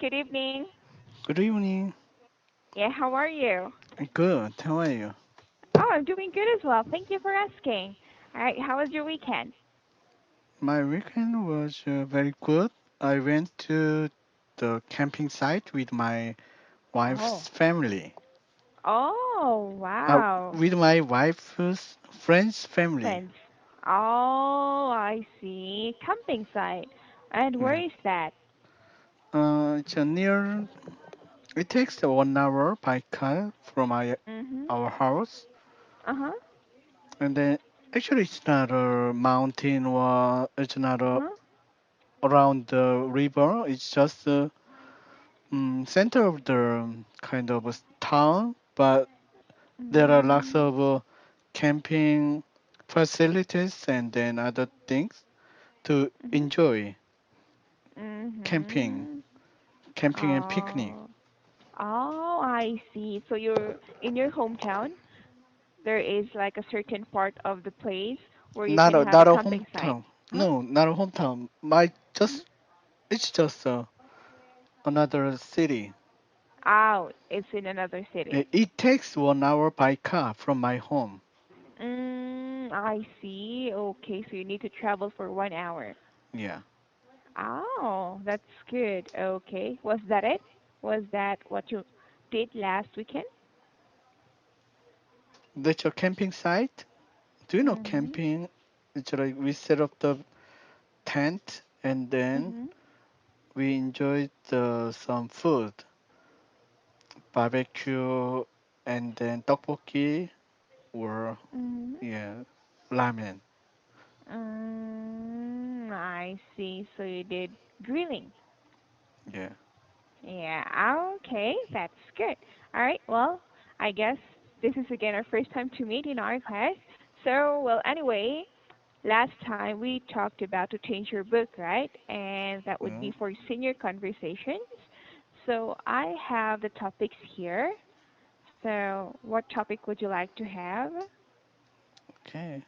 Good evening. Good evening. Yeah, how are you? Good. How are you? Oh, I'm doing good as well. Thank you for asking. All right, how was your weekend? My weekend was very good. I went to the camping site with my Oh. wife's family. Oh, Uh, wow. with my wife's friend's family. Friends. Oh, I see. Camping site. And where Yeah. is that? It's near. It takes 1 hour by car from Mm-hmm. our house, Uh-huh. and then actually it's not a mountain or it's not Uh-huh. around the river. It's just center of the kind of a town, but there are lots Mm-hmm. of camping facilities and then other things to Mm-hmm. enjoy camping, Mm-hmm. camping and picnic. Oh. Oh, I see. So you're in your hometown. There is like a certain part of the place where you Not can a have a not a camping site. hometown. Huh? No, not a hometown. My Mhm. just it's just another city. Oh, it's in another city. It takes 1 hour by car from my home. I see. Okay, so you need to travel for 1 hour. Yeah, Oh, that's good. Okay. Was that it? Was that what you did last weekend? that's a camping site. Do you know Mm-hmm. camping? It's like we set up the tent and then Mm-hmm. we enjoyed some food, barbecue, and then tteokbokki or Mm-hmm. yeah, ramen. I see. So you did grilling. Yeah. Yeah, okay, that's good. All right, well, I guess this is again our first time to meet in our class. So, well, anyway, last time we talked about to change your book, right? And that would Mm, be for senior conversations. So, I have the topics here. So, what topic would you like to have? okay.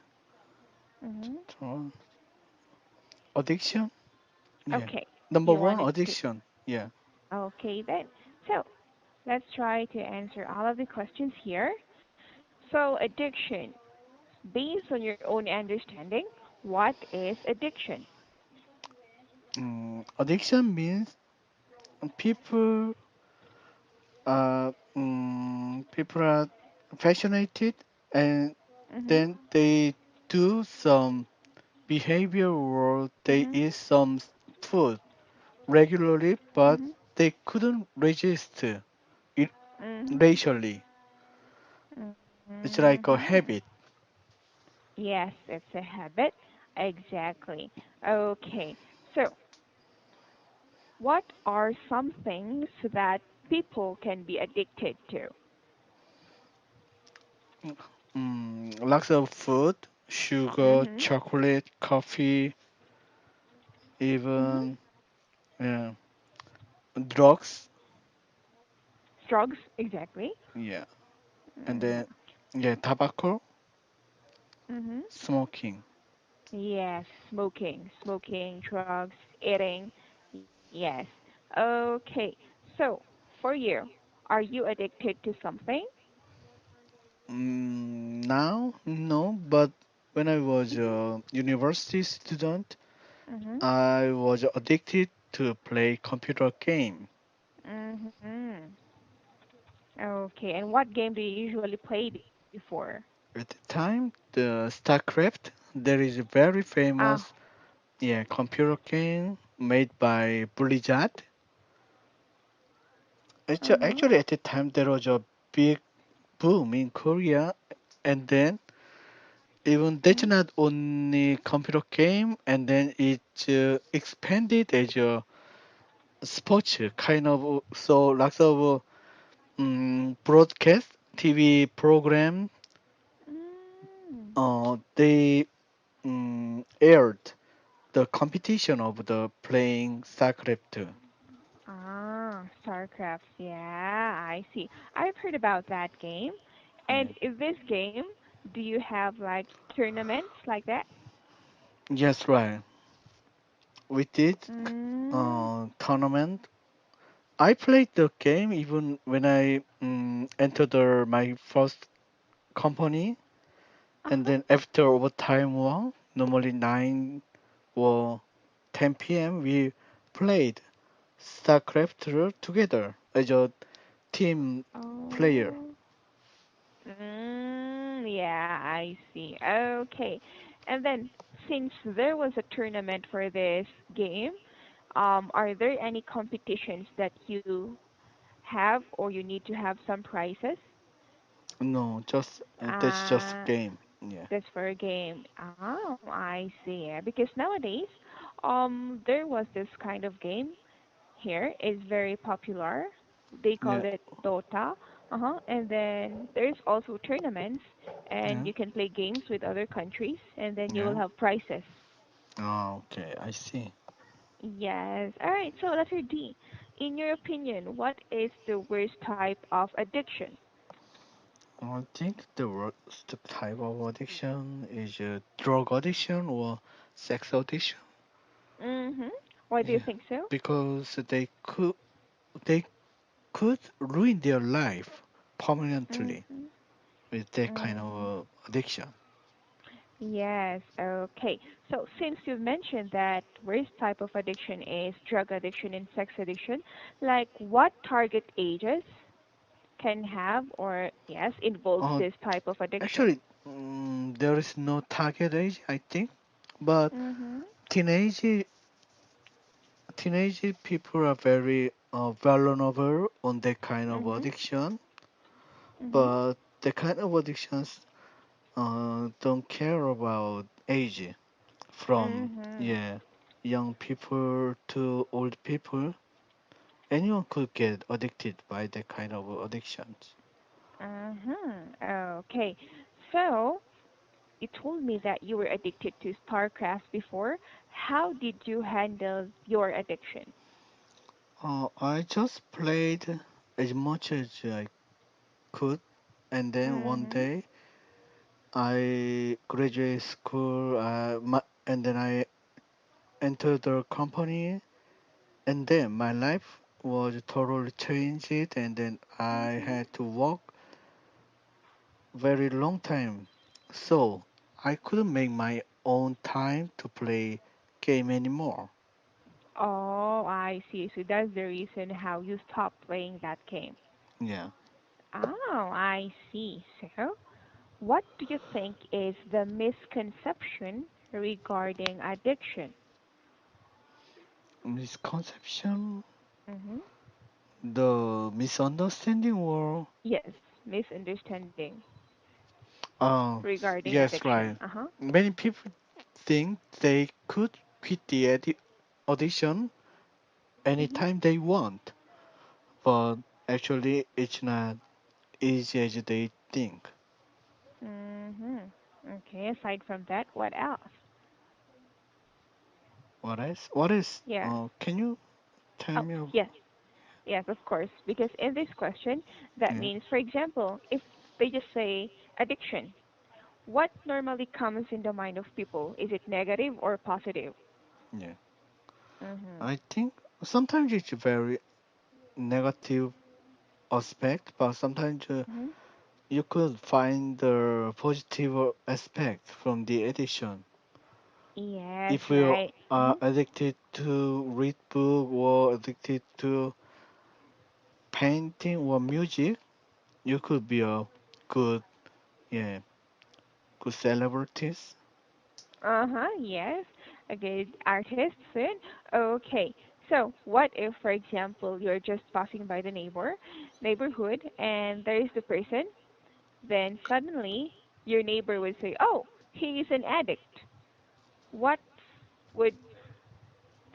Mm-hmm. So, addiction? Yeah. Okay, Number you one, wanted to. addiction. Yeah. Okay, then. So, let's try to answer all of the questions here. So, addiction. Based on your own understanding, what is addiction? Addiction means people people are fascinated and Mhm. then they do some behavior or they Mhm. eat some food regularly, but Mhm. they couldn't resist it Mhm. racially. It's like a Mhm. habit. Yes, it's a habit. Exactly. Okay. So, what are some things that people can be addicted to? Lots of food, sugar, Mhm. chocolate, coffee, Mhm. even yeah, drugs. Drugs, exactly. Yeah, and Mhm. then yeah, tobacco, Mhm. smoking. Yes, smoking, drugs, eating. Yes. Okay. So, for you, are you addicted to something? Now, no, but when I was a university student, Mhm. I was addicted to play computer game. Mhm. Okay. And what game do you usually play before? At the time, the StarCraft, there is a very Ah. famous yeah computer game made by Blizzard. Uh-huh. Actually, at the time, there was a big boom in Korea, and then even that's Mhm. not only computer game, and then it expanded as a sports kind of so lots of broadcast TV program. Mm. They aired the competition of the playing StarCraft. Ah, StarCraft. Yeah, I see. I've heard about that game. Yeah. And in this game, do you have like tournaments like that? Yes, right. We did Mm. tournament I played the game even when I entered my first company, and Uh-huh. then after overtime one, normally 9 or 10 p.m. we played StarCraft together as a team player. Oh. Yeah, I see. Okay. And then, since there was a tournament for this game, are there any competitions that you have or you need to have some prizes? No, just that's just Uh, game. Yeah, that's for a game. Oh, I see. Because nowadays, there was this kind of game here is very popular. They call yeah, it Dota. And then there's also tournaments, and yeah, you can play games with other countries, and then you will yeah. have prizes. Oh, okay, I see. Yes. All right. So letter D. In your opinion, what is the worst type of addiction? I think the worst type of addiction is drug addiction or sex addiction. Mm-hmm. Why do you Yeah, think so? because they could ruin their life permanently Mm-hmm. with that kind of Mm-hmm. addiction. Yes, okay. So since you've mentioned that worst type of addiction is drug addiction and sex addiction, like what target ages can have or yes involves Uh, this type of addiction? Actually, there is no target age, I think, but Mhm. teenage teenage people are very vulnerable on that kind of Mhm. addiction. Mhm. But the kind of addictions don't care about age. From Mhm. yeah, young people to old people, anyone could get addicted by that kind of addictions. Mhm. Okay. So you told me that you were addicted to StarCraft before. How did you handle your addiction? I just played as much as I could, and then one Mhm. day I graduated school, and then I entered the company, and then my life was totally changed, and then I Mhm. had to work very long time, so I couldn't make my own time to play game anymore. Oh, I see. So that's the reason how you stopped playing that game. Yeah, Oh, I see. So, what do you think is the misconception regarding addiction? misconception, Mm-hmm. the misunderstanding, or Yes, misunderstanding regarding yes, addiction. right. Uh-huh. Many people think they could quit the audition Mm-hmm. anytime they want, but actually it's not easy as they think. Mm-hmm. Okay, aside from that, what else? What else? What is? Yeah. Can you tell Oh, me? yes. Yes, of course. Because in this question, that Yeah, means, for example, if they just say addiction, what normally comes in the mind of people? Is it negative or positive? yeah. Mm-hmm. I think sometimes it's very negative aspect, but sometimes Mm-hmm. you could find the positive aspect from the addiction. Yes, If you right. are Mm-hmm. addicted to read book or addicted to painting or music, you could be a good, yeah, good celebrities. Uh-huh, yes. A good artist soon. Okay. So, what if, for example, you're just passing by the neighborhood, and there is the person, then suddenly your neighbor would say, "Oh, he is an addict." What would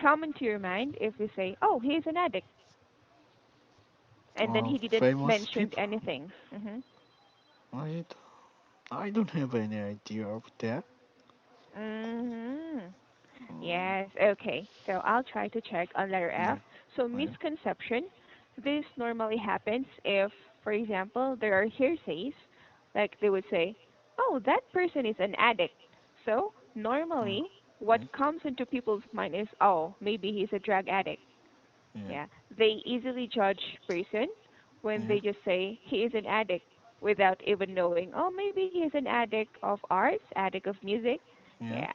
come into your mind if you say, "Oh, he is an addict," and then he didn't Famous mention people. anything? Mm-hmm. I, I don't have any idea of that. Mm-hmm. Mm, Yes, okay. So I'll try to check on letter yeah, F. So yeah, misconception, this normally happens if, for example, there are hearsays, like they would say, "Oh, that person is an addict." So yeah, normally, what yeah. comes into people's mind is, "Oh, maybe he's a drug addict." yeah, Yeah, they easily judge person when yeah, they just say he is an addict without even knowing. Oh, maybe he is an addict of arts, addict of music. yeah. Yeah,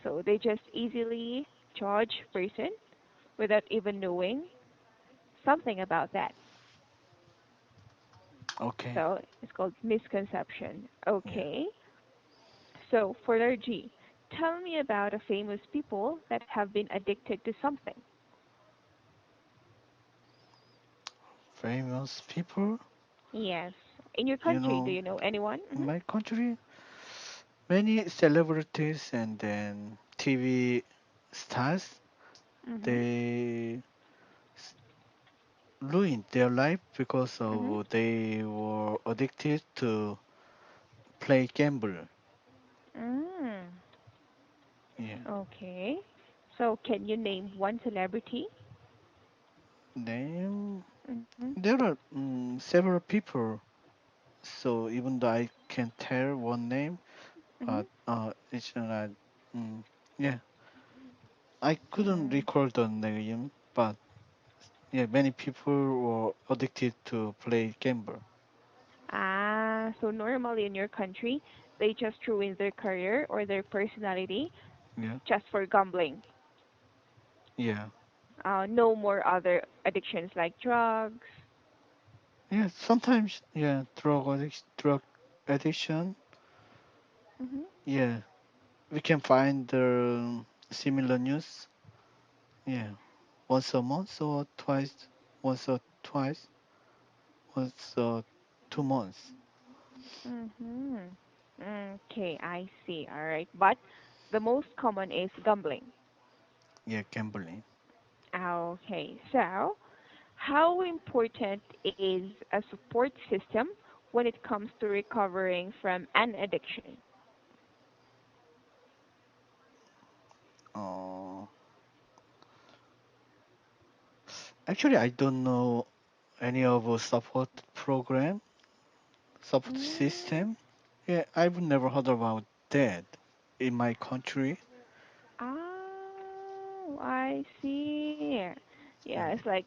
so they just easily judge person without even knowing something about that. Okay, So it's called misconception. yeah. Okay. So for letter G, tell me about a famous people that have been addicted to something. Famous people, Yes. In your you country, do know, you know anyone? in my country, many celebrities and then TV stars, Mhm. they ruined their life because Mhm. of they were addicted to play gamble. Mm. Yeah. Okay. So can you name one celebrity? Then Mhm. there are several people, so even though I can tell one name, Mhm. but it's not. Mm, yeah, I couldn't Mm. recall the name, but yeah, many people were addicted to play gamble. So normally in your country, they just ruin their career or their personality Yeah, just for gambling. yeah, No more other addictions like drugs. yeah. Sometimes, yeah, drug addiction. Mhm. Yeah, we can find the similar news. Yeah, once a month or twice, once or twice, once 2 months. Mhm. Okay, I see. All right. But the most common is gambling. Yeah, gambling. Okay. So, how important is a support system when it comes to recovering from an addiction? Uh, Actually, I don't know any of a support Mm, system. Yeah, I've never heard about that in my country. I see. Yeah, Yeah, it's like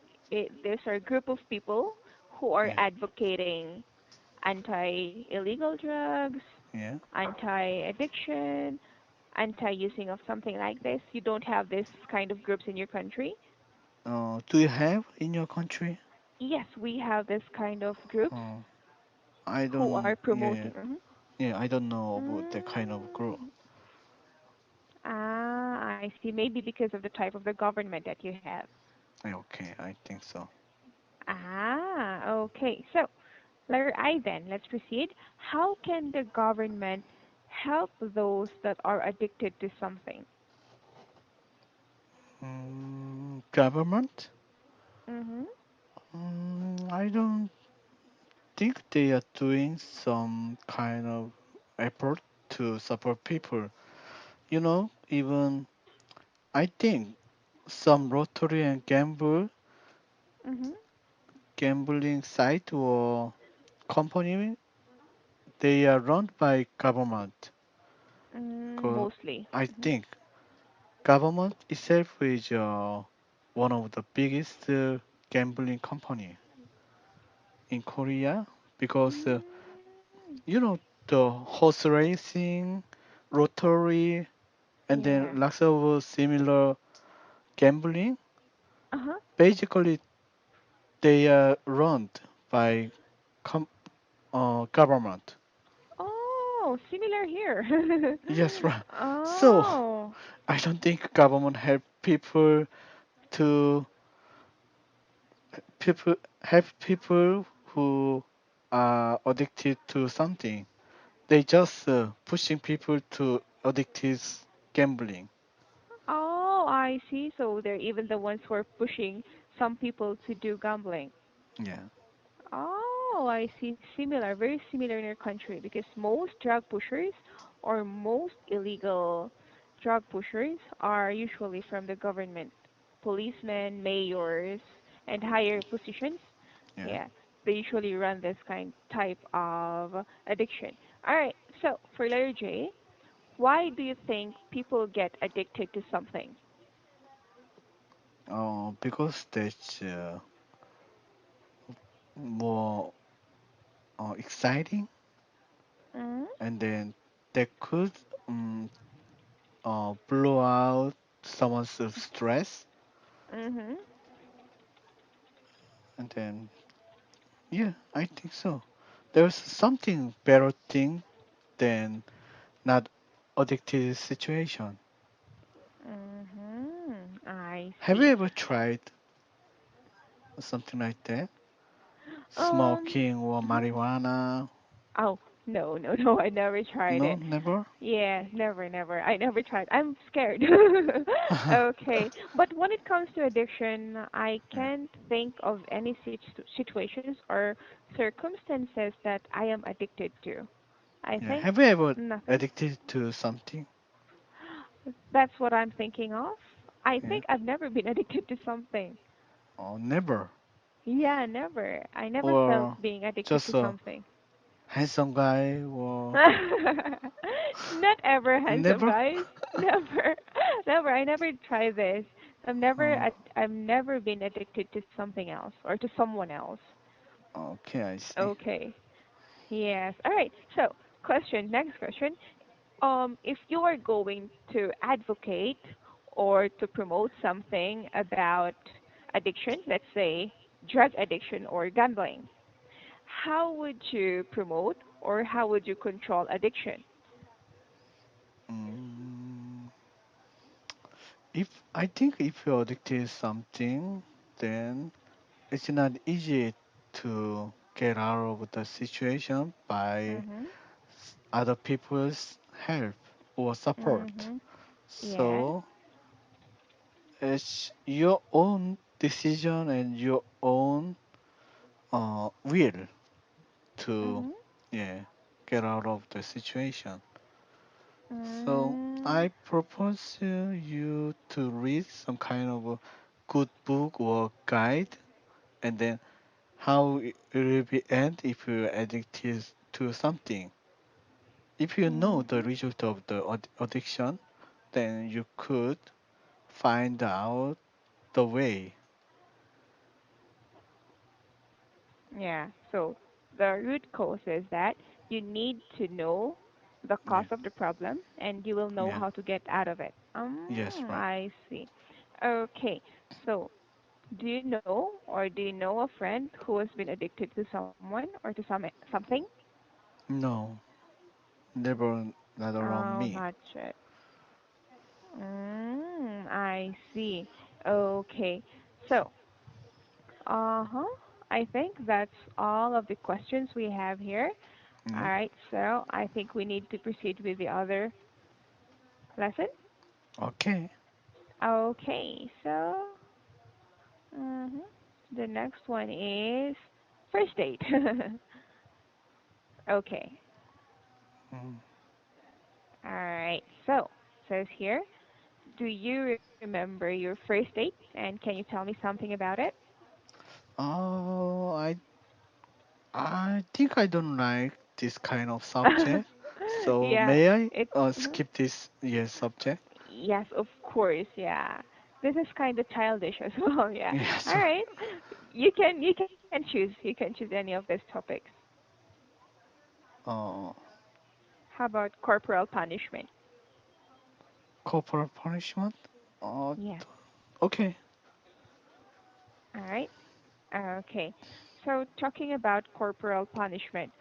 there's a group of people who are yeah, advocating anti-illegal drugs, yeah. anti-addiction, anti-using of something like this. You don't have this kind of groups in your country? Do you have in your country? Yes, we have this kind of groups Uh, I who are don't. Yeah, promoting. yeah. I don't know about that kind of group. Mm. I see. Maybe because of the type of the government that you have. Okay, I think so. Okay. So, letter I then, let's proceed. How can the government help those that are addicted to something? Government? Mm-hmm. I don't think they are doing some kind of effort to support people. Even I think some lottery and Mm-hmm. gambling site or company, they are run by government. Because Mostly. I Mm-hmm. think government itself is one of the biggest gambling company in Korea because Mm, you know the horse racing, lottery, and then yeah. lots of similar gambling. Uh-huh. Basically, they are run by com- government. Oh, similar here. Yes, right. So Oh. I don't think government to people help people who are addicted to something. They just pushing people to addicted gambling. Oh, I see. So they're even the ones who are pushing some people to do gambling. Yeah, Oh, I see. Similar, very similar in our country because most drug pushers or most illegal drug pushers are usually from the government, policemen, mayors, and higher positions. yeah. Yeah, they usually run this kind type of addiction. All right. So for letter J, why do you think people get addicted to something? Because that's more exciting, Mm-hmm. and then that could blow out someone's stress, Mm-hmm. and then yeah, I think so. There's something better thing than not addicted situation. Mm-hmm. I Have you see. ever tried something like that? Um. Smoking or Mhm. marijuana? Oh, no, no, no, I never tried No, it. never. Yeah, never, never. I never tried. I'm scared. Okay. But when it comes to addiction, I Yeah, can't think of any situations or circumstances that I am addicted to. I yeah. think Have you ever nothing. addicted to something? That's what I'm thinking of. I Yeah, think I've never been addicted to something. or never, Yeah, never. I never felt or being addicted just to a something. handsome guy, or Not ever handsome never. guys. Never. Never. I never tried this. Oh, I've never been addicted to something else or to someone else. okay, I see. Okay. Yes. All right. So, next question. If you are going to advocate or to promote something about addiction, let's say drug addiction or gambling, how would you promote or how would you control addiction? Mm, if I think if you're addicted to something, then it's not easy to get out of the situation by Mhm. other people's help or support. Mhm. Yes. So it's your own decision and your own will to Mhm. yeah get out of the situation. So Mm, I propose you to read some kind of a good book or guide, and then how it will be end if you're addicted to something. If you know the mhm. result of the addiction, then you could find out the way. Yeah. So the root cause is that you need to know the cause Yeah, of the problem and you will know yeah, how to get out of it. yes, right. I see. Okay. So do you know or do you know a friend who has been addicted to someone or to something? No, never, not around Oh, me. not yet. I see. Okay. So, uh-huh. I think that's all of the questions we have here. All Yeah. right. So, I think we need to proceed with the other lesson. Okay. Okay. So, mhm. The next one is first date. Okay. Mm. All right. So, says here, do you remember your first date? And can you tell me something about it? Oh, I think I don't like this kind of subject. So Yeah, may I it. Mhm. skip this yes subject? Yes, of course. Yeah, this is kind of childish as well. Yeah. Yes. All right. You can choose. You can choose any of these topics. Uh, How about corporal punishment? corporal punishment? Uh, Yes. okay. All right. Okay. So talking about corporal punishment,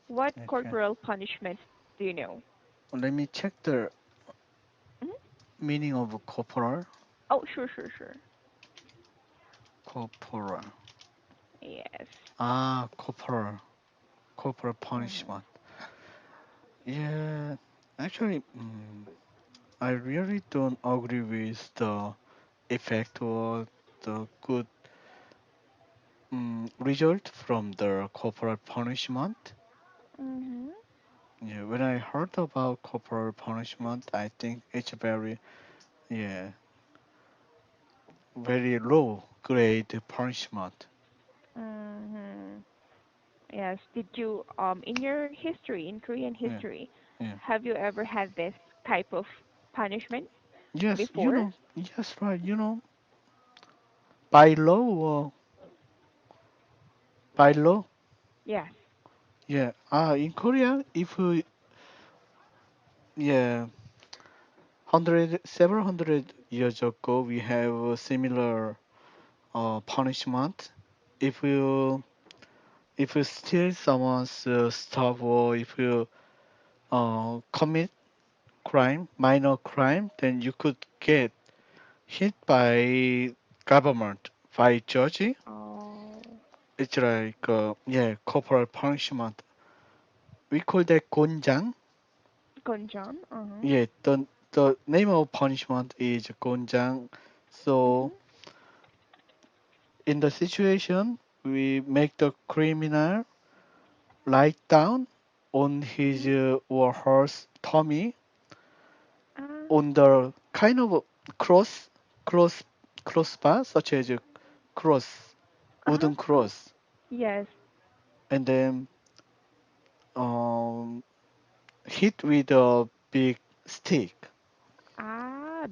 what Okay. corporal punishments do you know? Let me check the Mhm. meaning of corporal. Oh, sure, sure, sure. Corporal. Yes. Ah, corporal. Corporal Mhm. punishment. Yeah. Actually, I really don't agree with the effect or the good result from the corporal punishment. Mhm. Yeah, when I heard about corporal punishment, I think it's yeah, very low grade punishment. Mhm. Yes. Did you in your history, in Korean Yeah, history, yeah. have you ever had this type of punishment Yes, before? yes, right. by law or by law? Yes. Yeah. In Korea, if yeah, several hundred years ago, we have a similar punishment. If you steal someone's stuff or if you commit crime, minor crime, then you could get hit by government, by judge. Oh, It's like yeah, corporal punishment. We call that gonjang. Gonjan. Uh-huh. Yeah, the name of punishment is gonjang. So Mhm. in the situation, we make the criminal lie down on his Mhm. or her tummy Uh, on the kind of cross crossbar, such as a cross, uh-huh. wooden cross, Yes. and then um, hit with a big stick.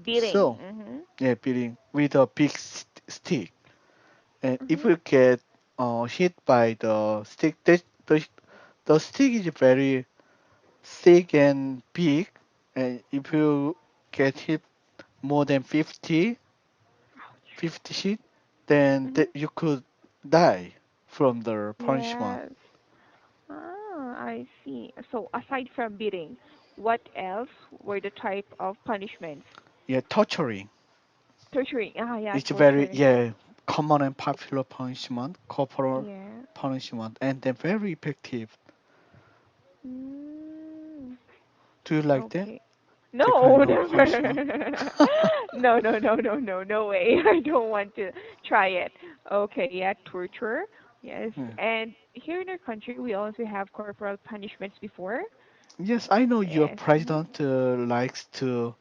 Beating. So Mhm. yeah, beating with a big stick. And if Mhm. you get hit by the stick, the stick is very thick and big, and if you get hit more than 50 hit, then Mhm. you could die from the punishment. Yes. I see. So aside from beating, what else were the type of punishments? Yeah, torturing. Torturing. Yeah, It's very torture. yeah common and popular punishment, corporal Yeah. punishment, and they're very effective. Mm, Do you like that? okay. The No, kind of punishment? never. No, no, no, no, no, no way. I don't want to try it. Okay, yeah, torture. Yes. Yeah. And here in our country, we also have corporal punishments before. Yes, I know your Yes. president likes to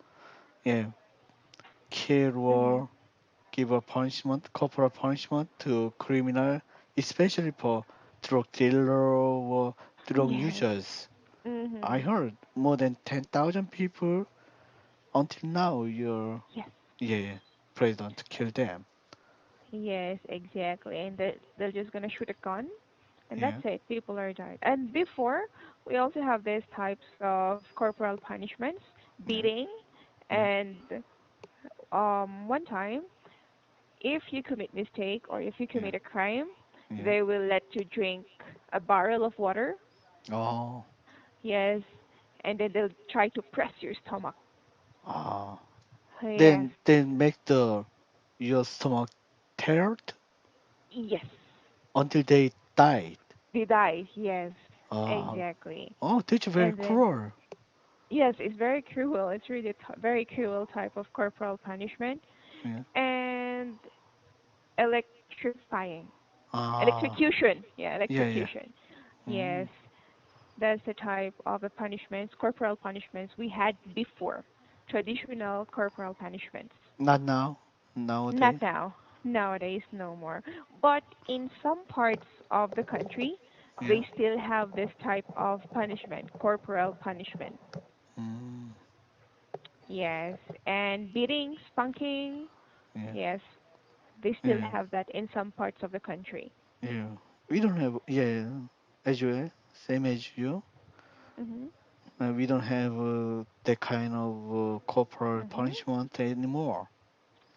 yeah kill Mm-hmm. or give a punishment, corporal punishment to criminal, especially for drug dealer or drug Yes. users. I Mm-hmm. heard more than 10,000 people until now your Yes. yeah president killed them. Yes, exactly. And they're just gonna shoot a gun, and that's Yeah, it. People are died. And before, we also have these types of corporal punishments, yeah, beating, yeah, and one time, if you commit mistake or if you yeah, commit a crime, yeah. they will let you drink a barrel of water. Oh, Yes, and then they'll try to press your stomach. ah. Yes, Then make the your stomach teared yes, until they died. they die. Yes, Ah, exactly. oh, that's very And then cruel. yes, it's very cruel. It's really very cruel type of corporal punishment Yeah. and electrifying, Ah, electrocution. Yeah, yeah, yeah. electrocution. Yes, Mm. that's the type of the punishments, corporal punishments we had before, traditional corporal punishments. Not now, Not nowadays. now. Nowadays, no more. But in some parts of the country, Yeah. they still have this type of punishment, corporal punishment. Mm. Yes, and beating, spanking, Yeah, yes, they still yeah, have that in some parts of the country. yeah. We don't have, yeah, as well, same as you. Mhm. We don't have that kind of corporal Mhm. punishment anymore.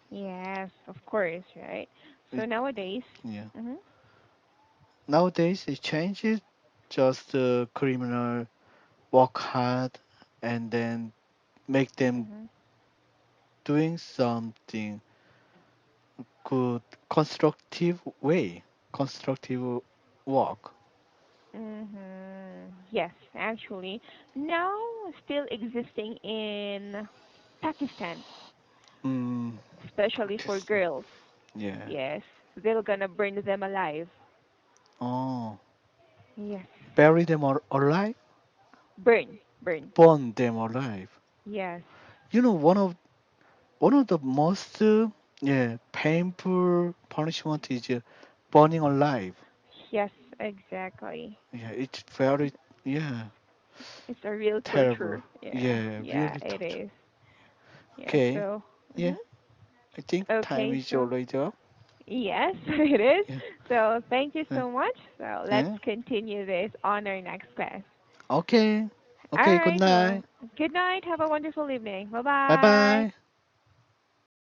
Yes, of course, right? So It, nowadays, yeah. mhm. Nowadays it changes. Just criminal work hard and then make them Mhm. doing something good, constructive way, constructive work. Yes, actually, now still existing in Pakistan, Mm, especially for Pakistan. girls. Yeah. Yes, they're gonna burn them alive. Oh, Yes, bury them alive, burn, burn. burn them alive. Yes, You know, one of the most yeah painful punishment is burning alive. yes, exactly. Yeah, it's very yeah It's a real terrible. torture. Yeah, Yeah, yeah, really it torture. is. Yeah, Okay, so, yeah, I think time okay, is so already up. Yes, it is. Yeah. So thank you Yeah. so much. So let's Yeah. continue this on our next class. Okay. All Okay. Good right. Well, night. good night. Have a wonderful evening. Bye Bye bye. bye.